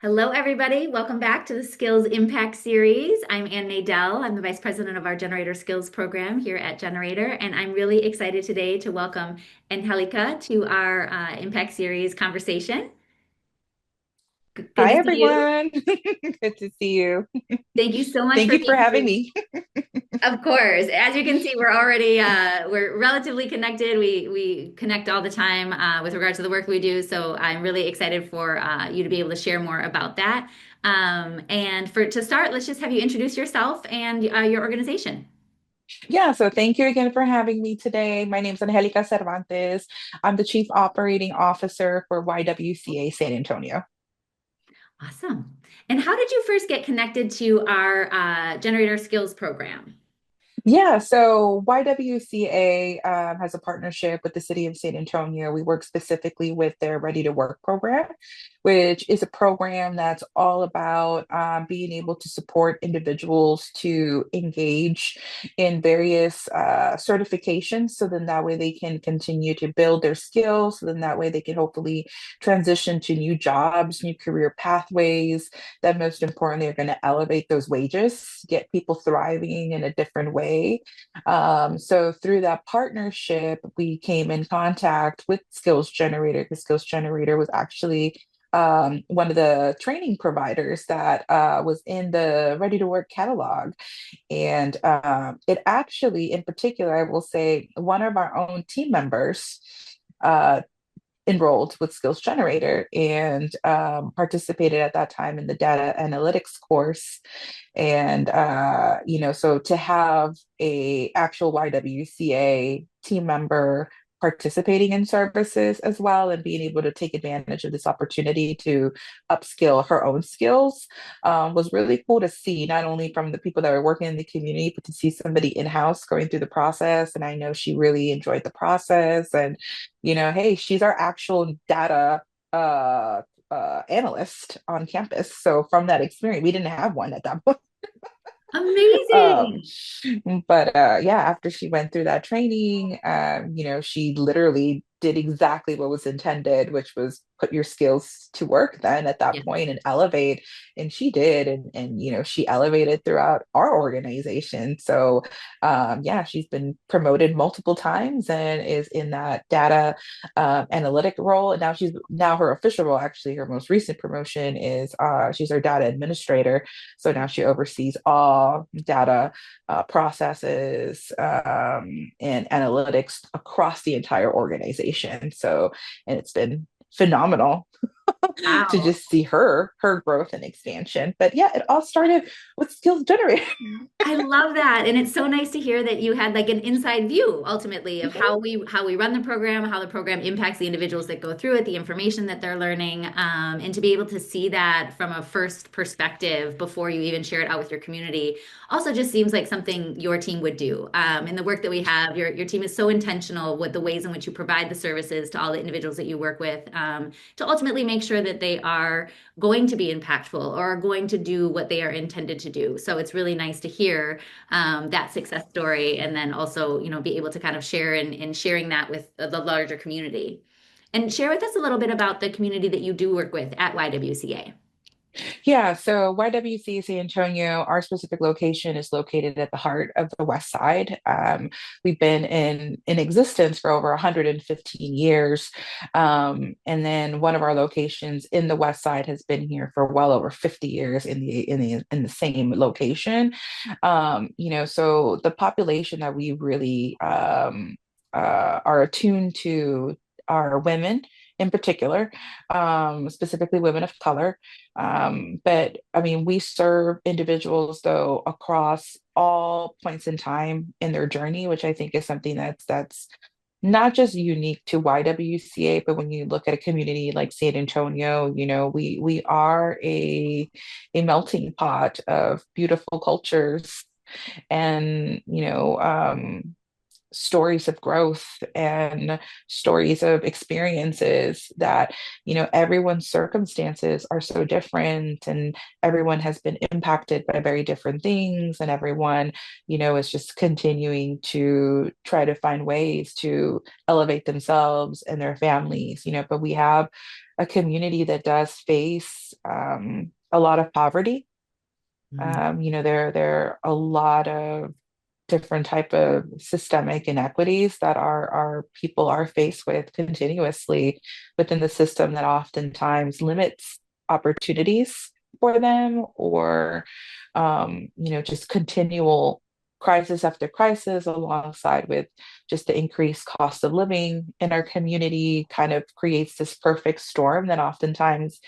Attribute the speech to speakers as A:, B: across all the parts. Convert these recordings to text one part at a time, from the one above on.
A: Hello, everybody. Welcome back to the Skills Impact Series. I'm Nadel. I'm the Vice President of our Generator Skills program here at Generator, and I'm really excited today to welcome Angelica to our Impact Series conversation. Good
B: Hi,
A: to see you.
B: everyone. Good to see you.
A: Thank you so much
B: Thank
A: for
B: you for
A: being
B: having
A: here.
B: me.
A: Of course, as you can see, we're relatively connected. We connect all the time with regards to the work we do. So I'm really excited for you to be able to share more about that. And for to start, let's just have you introduce yourself and your organization.
B: Yeah, so thank you again for having me today. My name is Angelica Cervantes. I'm the Chief Operating Officer for YWCA San Antonio.
A: Awesome. And how did you first get connected to our Generator Skills program?
B: Yeah, so YWCA has a partnership with the city of San Antonio. We work specifically with their Ready to Work program, which is a program that's all about being able to support individuals to engage in various certifications. So then that way they can continue to build their skills. So then that way they can hopefully transition to new jobs, new career pathways that most importantly are going to elevate those wages, get people thriving in a different way. So through that partnership, we came in contact with Skills Generator because Skills Generator was actually one of the training providers that was in the Ready to Work catalog. And it actually, in particular, I will say, one of our own team members uh, enrolled with Skills Generator and participated at that time in the data analytics course. And so to have a actual YWCA team member participating in services as well and being able to take advantage of this opportunity to upskill her own skills was really cool to see, not only from the people that were working in the community, but to see somebody in-house going through the process. And I know she really enjoyed the process. And hey, she's our actual data analyst on campus. So from that experience, we didn't have one at that point. Um,
A: Amazing.
B: but yeah, after she went through that training, she literally did exactly what was intended, which was put your skills to work then at that
A: Yeah.
B: point and elevate. And she did, and she elevated throughout our organization. So yeah, she's been promoted multiple times and is in that data analytic role. And now her official role, actually, her most recent promotion is she's our data administrator. So now she oversees all data processes and analytics across the entire organization. So, and it's been phenomenal to
A: Wow.
B: just see her growth and expansion. But yeah, it all started with Skills Generator.
A: I love that. And it's so nice to hear that you had like an inside view ultimately of how we run the program, how the program impacts the individuals that go through it, the information that they're learning, and to be able to see that from a first perspective before you even share it out with your community also just seems like something your team would do. In the work that we have, your team is so intentional with the ways in which you provide the services to all the individuals that you work with, to ultimately make sure that they are going to be impactful or are going to do what they are intended to do. So it's really nice to hear that success story and then also, be able to kind of share in sharing that with the larger community. And share with us a little bit about the community that you do work with at YWCA.
B: Yeah, so YWCA San Antonio, our specific location is located at the heart of the West Side. We've been in existence for over 115 years, and then one of our locations in the West Side has been here for well over 50 years in the same location. So the population that we really are attuned to are women in particular, specifically women of color. But I mean, we serve individuals though across all points in time in their journey, which I think is something that's not just unique to YWCA, but when you look at a community like San Antonio, we are a melting pot of beautiful cultures and stories of growth and stories of experiences that, everyone's circumstances are so different, and everyone has been impacted by very different things, and everyone, is just continuing to try to find ways to elevate themselves and their families, but we have a community that does face a lot of poverty.
A: Mm.
B: There are a lot of different type of systemic inequities that our people are faced with continuously within the system that oftentimes limits opportunities for them, or just continual crisis after crisis, alongside with just the increased cost of living in our community, kind of creates this perfect storm that oftentimes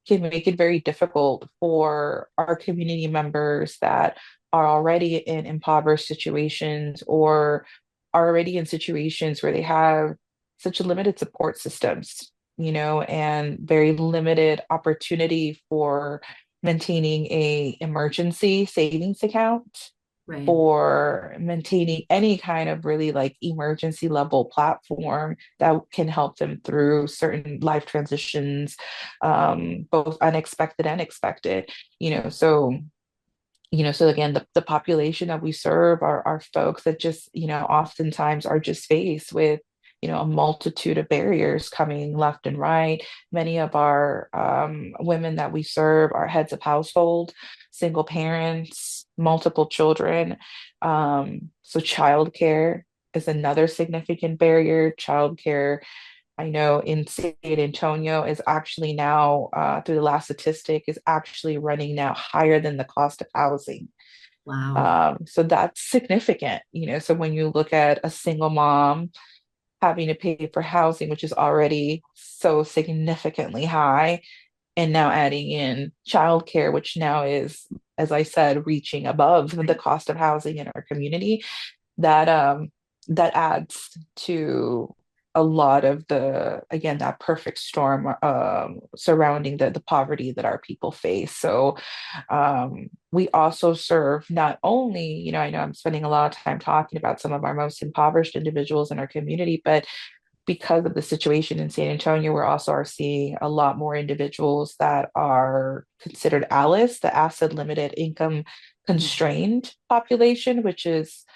B: can make it very difficult for our community members that are already in impoverished situations, or are already in situations where they have such limited support systems, and very limited opportunity for maintaining a emergency savings account,
A: Right.
B: or maintaining any kind of really like emergency level platform that can help them through certain life transitions, both unexpected and expected. So again, the population that we serve are folks that just, oftentimes are just faced with, a multitude of barriers coming left and right. Many of our women that we serve are heads of household, single parents, multiple children. So childcare is another significant barrier. Childcare, I know in San Antonio, is actually now, through the last statistic, is actually running now higher than the cost of housing.
A: Wow.
B: So that's significant. So when you look at a single mom having to pay for housing, which is already so significantly high, and now adding in childcare, which now is, as I said, reaching above the
A: Right.
B: cost of housing in our community, that that adds to a lot of the, again, that perfect storm surrounding the poverty that our people face. So we also serve not only, I know I'm spending a lot of time talking about some of our most impoverished individuals in our community, but because of the situation in San Antonio, we're also are seeing a lot more individuals that are considered ALIS, the asset limited income constrained population, which is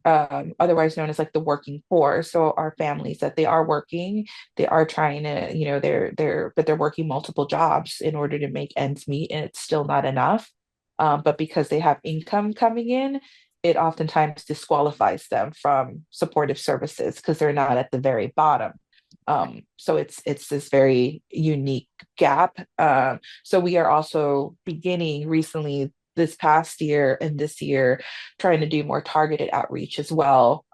B: otherwise known as like the working poor. So our families that they are working, they are trying to, but they're working multiple jobs in order to make ends meet, and it's still not enough. But because they have income coming in, it oftentimes disqualifies them from supportive services because they're not at the very bottom. So it's this very unique gap. So we are also beginning recently this past year and this year trying to do more targeted outreach as well,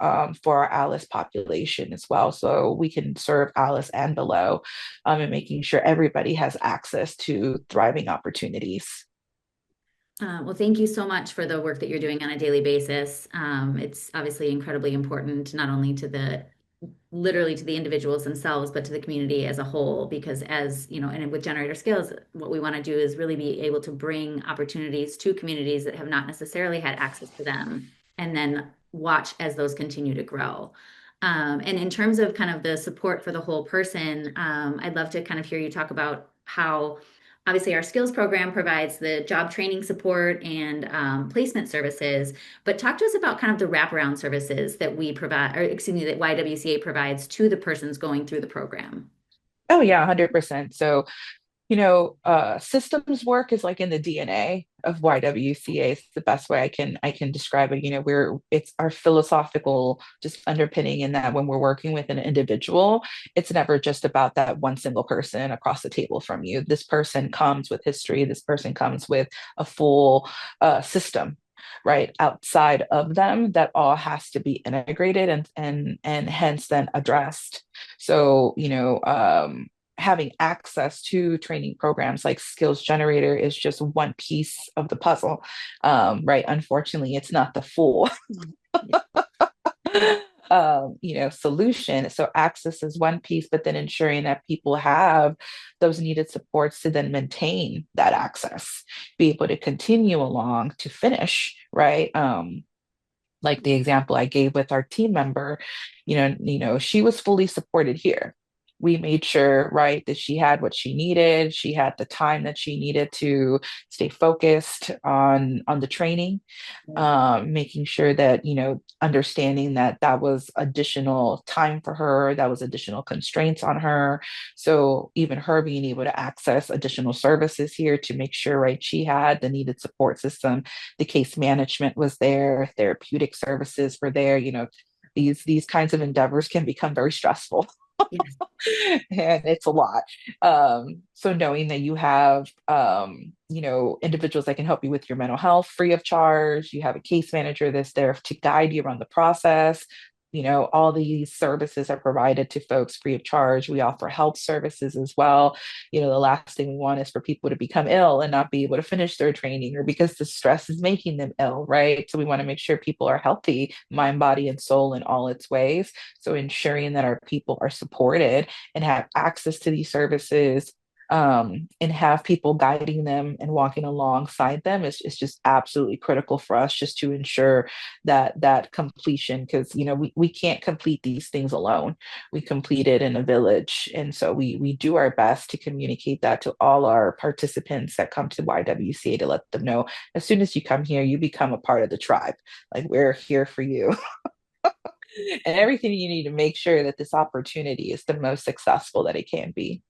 B: for our ALIS population as well. So we can serve ALIS and below, and making sure everybody has access to thriving opportunities.
A: Well, thank you so much for the work that you're doing on a daily basis. It's obviously incredibly important, not only to the literally to the individuals themselves, but to the community as a whole. Because as you know, and with generator skills, what we want to do is really be able to bring opportunities to communities that have not necessarily had access to them, and then watch as those continue to grow. And in terms of kind of the support for the whole person, I'd love to kind of hear you talk about how obviously our skills program provides the job training support and placement services, but talk to us about kind of the wraparound services that we provide, or excuse me, that YWCA provides to the persons going through the program.
B: Oh yeah, 100%. So systems work is like in the DNA of YWCA. It's the best way I can describe it. It's our philosophical just underpinning in that when we're working with an individual, it's never just about that one single person across the table from you. This person comes with history. This person comes with a full system. Right outside of them, that all has to be integrated and hence then addressed. So, having access to training programs like Skills Generator is just one piece of the puzzle, right? Unfortunately, it's not the full solution. So access is one piece, but then ensuring that people have those needed supports to then maintain that access, be able to continue along to finish, right? like the example I gave with our team member, she was fully supported here. We made sure, right, that she had what she needed. She had the time that she needed to stay focused on the training, making sure that, understanding that that was additional time for her, that was additional constraints on her. So even her being able to access additional services here to make sure, right, she had the needed support system, the case management was there, therapeutic services were there. These kinds of endeavors can become very stressful.
A: Yes.
B: And it's a lot. So knowing that you have, individuals that can help you with your mental health free of charge, you have a case manager that's there to guide you around the process. All these services are provided to folks free of charge. We offer health services as well. The last thing we want is for people to become ill and not be able to finish their training, or because the stress is making them ill, right? So we want to make sure people are healthy, mind, body, and soul in all its ways. So ensuring that our people are supported and have access to these services, and have people guiding them and walking alongside them is just absolutely critical for us, just to ensure that completion, because we can't complete these things alone. We complete it in a village, and so we do our best to communicate that to all our participants that come to YWCA, to let them know, as soon as you come here, you become a part of the tribe. Like, we're here for you. And everything you need to make sure that this opportunity is the most successful that it can be.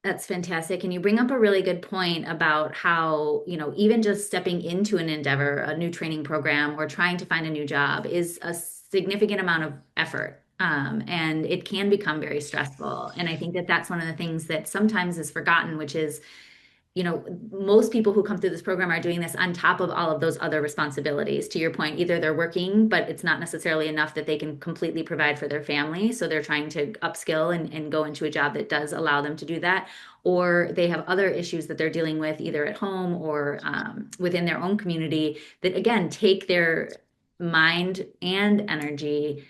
A: That's fantastic. And you bring up a really good point about how, even just stepping into an endeavor, a new training program, or trying to find a new job is a significant amount of effort. And it can become very stressful. And I think that that's one of the things that sometimes is forgotten, which is, most people who come through this program are doing this on top of all of those other responsibilities. To your point, either they're working, but it's not necessarily enough that they can completely provide for their family. So they're trying to upskill and go into a job that does allow them to do that. Or they have other issues that they're dealing with either at home or within their own community that, again, take their mind and energy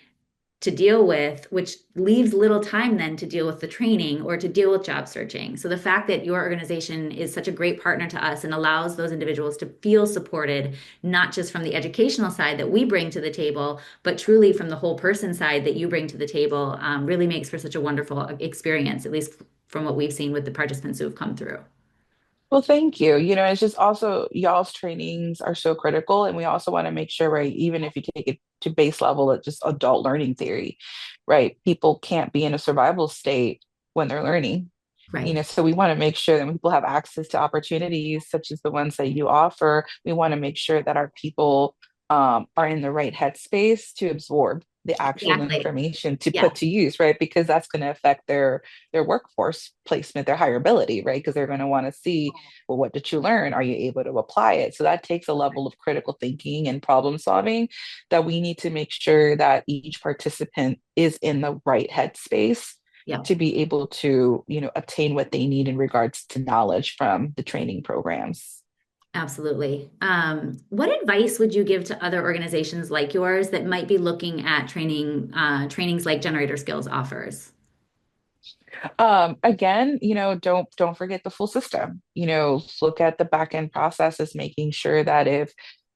A: to deal with, which leaves little time then to deal with the training or to deal with job searching. So the fact that your organization is such a great partner to us and allows those individuals to feel supported, not just from the educational side that we bring to the table, but truly from the whole person side that you bring to the table, really makes for such a wonderful experience, at least from what we've seen with the participants who have come through.
B: Well, thank you. It's just also, y'all's trainings are so critical. And we also want to make sure, right, even if you take it to base level at just adult learning theory, right, people can't be in a survival state when they're learning.
A: Right.
B: So we want to make sure that when people have access to opportunities such as the ones that you offer, we want to make sure that our people, are in the right headspace to absorb the actual
A: Exactly.
B: information to
A: Yeah.
B: put to use, right? Because that's going to affect their workforce placement, their hireability, right? Because they're going to want to see, well, what did you learn? Are you able to apply it? So that takes a level of critical thinking and problem solving that we need to make sure that each participant is in the right headspace
A: Yeah.
B: to be able to, obtain what they need in regards to knowledge from the training programs.
A: Absolutely. What advice would you give to other organizations like yours that might be looking at trainings like Generator Skills offers?
B: Again, don't forget the full system. Look at the back end processes, making sure that if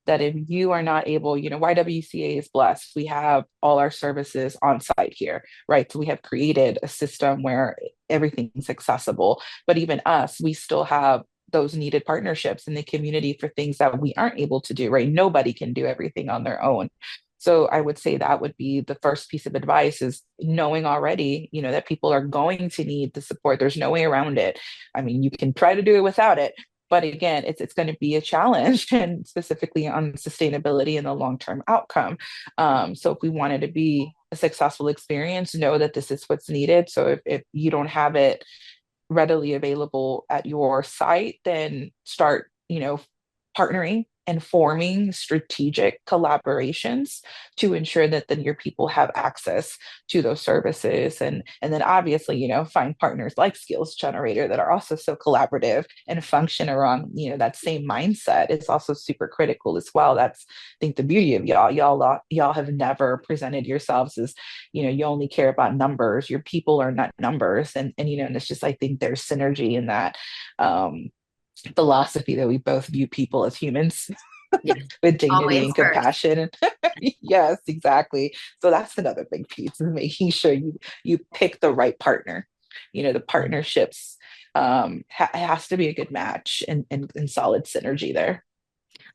B: you are not able, YWCA is blessed. We have all our services on site here, right? So we have created a system where everything's accessible. But even us, we still have those needed partnerships in the community for things that we aren't able to do, right? Nobody can do everything on their own. So I would say that would be the first piece of advice, is knowing already, that people are going to need the support. There's no way around it. I mean, you can try to do it without it, but again, it's going to be a challenge, and specifically on sustainability and the long-term outcome. So if we want it to be a successful experience, know that this is what's needed. So if you don't have it readily available at your site, then start, partnering and forming strategic collaborations to ensure that then your people have access to those services. And then obviously, find partners like Skills Generator that are also so collaborative and function around, that same mindset is also super critical as well. That's, I think, the beauty of y'all. Y'all have never presented yourselves as, you only care about numbers. Your people are not numbers. And it's just, I think there's synergy in that, philosophy that we both view people as humans.
A: Yes.
B: with dignity
A: Always
B: and
A: first.
B: compassion. Yes, exactly. So that's another big piece, is making sure you pick the right partner. The partnerships has to be a good match and solid synergy there.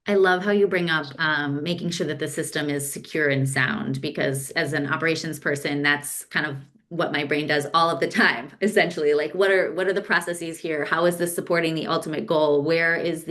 A: I love how you bring up making sure that the system is secure and sound, because as an operations person, that's kind of what my brain does all of the time, essentially. Like, what are the processes here? How is this supporting the ultimate goal? Where is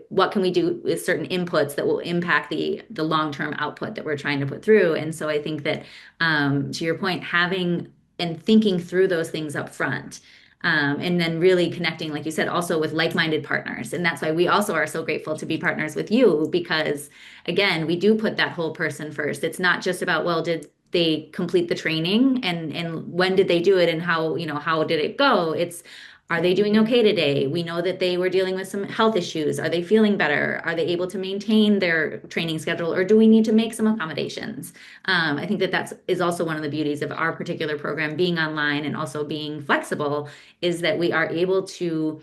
A: what can we do with certain inputs that will impact the long-term output that we're trying to put through? And so I think that to your point, having and thinking through those things up front. And then really connecting, like you said, also with like-minded partners. And that's why we also are so grateful to be partners with you, because again, we do put that whole person first. It's not just about, well, did they complete the training and when did they do it and how did it go? It's, are they doing okay today? We know that they were dealing with some health issues. Are they feeling better? Are they able to maintain their training schedule, or do we need to make some accommodations? I think that that's is also one of the beauties of our particular program being online and also being flexible, is that we are able to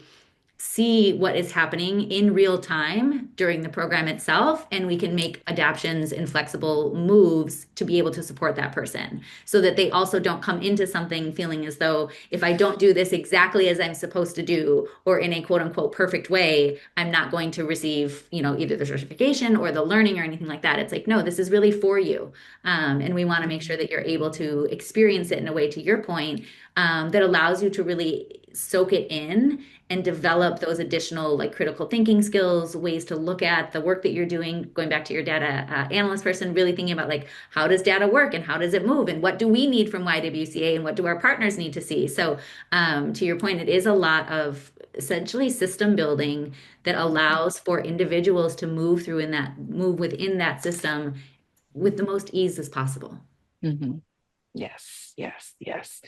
A: see what is happening in real time during the program itself, and we can make adaptations and flexible moves to be able to support that person so that they also don't come into something feeling as though, if I don't do this exactly as I'm supposed to do or in a quote unquote perfect way, I'm not going to receive, either the certification or the learning or anything like that. It's like, no, this is really for you. And we want to make sure that you're able to experience it in a way, to your point, that allows you to really soak it in and develop those additional like critical thinking skills, ways to look at the work that you're doing, going back to your data analyst person, really thinking about like, how does data work and how does it move and what do we need from YWCA and what do our partners need to see? So to your point, it is a lot of essentially system building that allows for individuals to move within that system with the most ease as possible.
B: Mhm. Yes, yes, yes.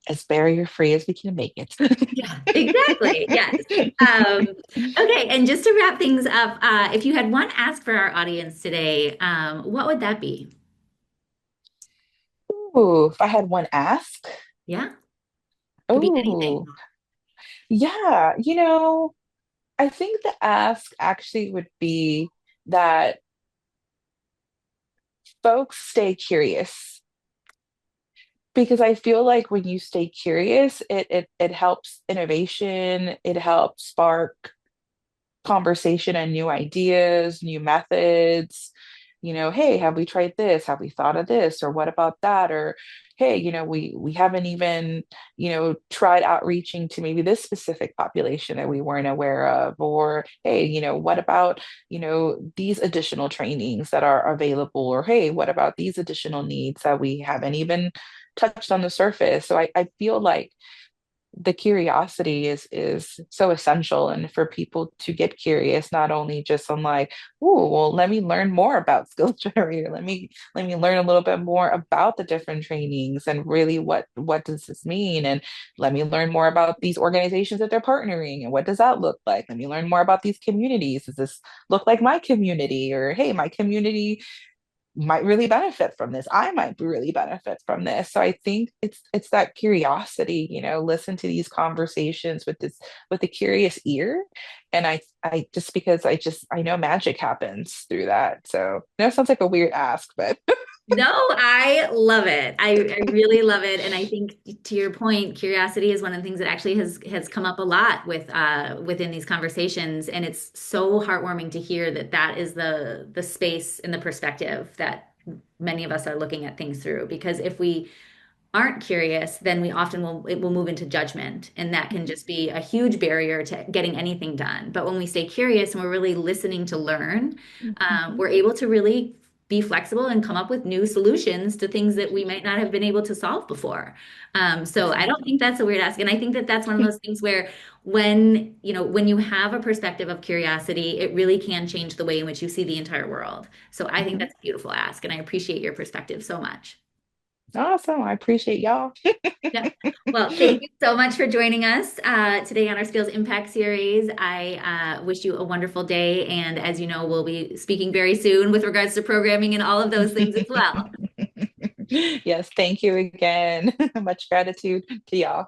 B: As barrier free as we can make it.
A: Yeah, exactly. Yes. Um, okay, and just to wrap things up, if you had one ask for our audience today, what would that be?
B: Ooh, if I had one ask.
A: Yeah, could be
B: Oh,
A: anything.
B: yeah. I think the ask actually would be that folks stay curious, because I feel like when you stay curious, it helps innovation, it helps spark conversation and new ideas, new methods. Hey, have we tried this? Have we thought of this? Or what about that? Or hey, we haven't even, tried outreaching to maybe this specific population that we weren't aware of. Or hey, what about, these additional trainings that are available? Or hey, what about these additional needs that we haven't even touched on the surface? So I feel like the curiosity is so essential, and for people to get curious, not only just on like, oh well, let me learn more about skills generator, let me learn a little bit more about the different trainings and really what does this mean, and let me learn more about these organizations that they're partnering and what does that look like, let me learn more about these communities, does this look like my community, or hey, my community might really benefit from this. I might really benefit from this. So I think it's that curiosity, listen to these conversations with a curious ear. And I just because I know magic happens through that. So it sounds like a weird ask, but
A: No, I love it. I really love it. And I think to your point, curiosity is one of the things that actually has come up a lot within these conversations. And it's so heartwarming to hear that that is the space and the perspective that many of us are looking at things through. Because if we aren't curious, then we often it will move into judgment, and that can just be a huge barrier to getting anything done. But when we stay curious and we're really listening to learn, we're able to really be flexible and come up with new solutions to things that we might not have been able to solve before. So I don't think that's a weird ask, and I think that that's one of those things where when you have a perspective of curiosity, it really can change the way in which you see the entire world. So I think
B: Mhm.
A: that's a beautiful ask, and I appreciate your perspective so much.
B: Awesome. I appreciate y'all.
A: Yeah. Well, thank you so much for joining us today on our Skills Impact series. I wish you a wonderful day. And as you know, we'll be speaking very soon with regards to programming and all of those things as well.
B: Yes, thank you again. Much gratitude to y'all.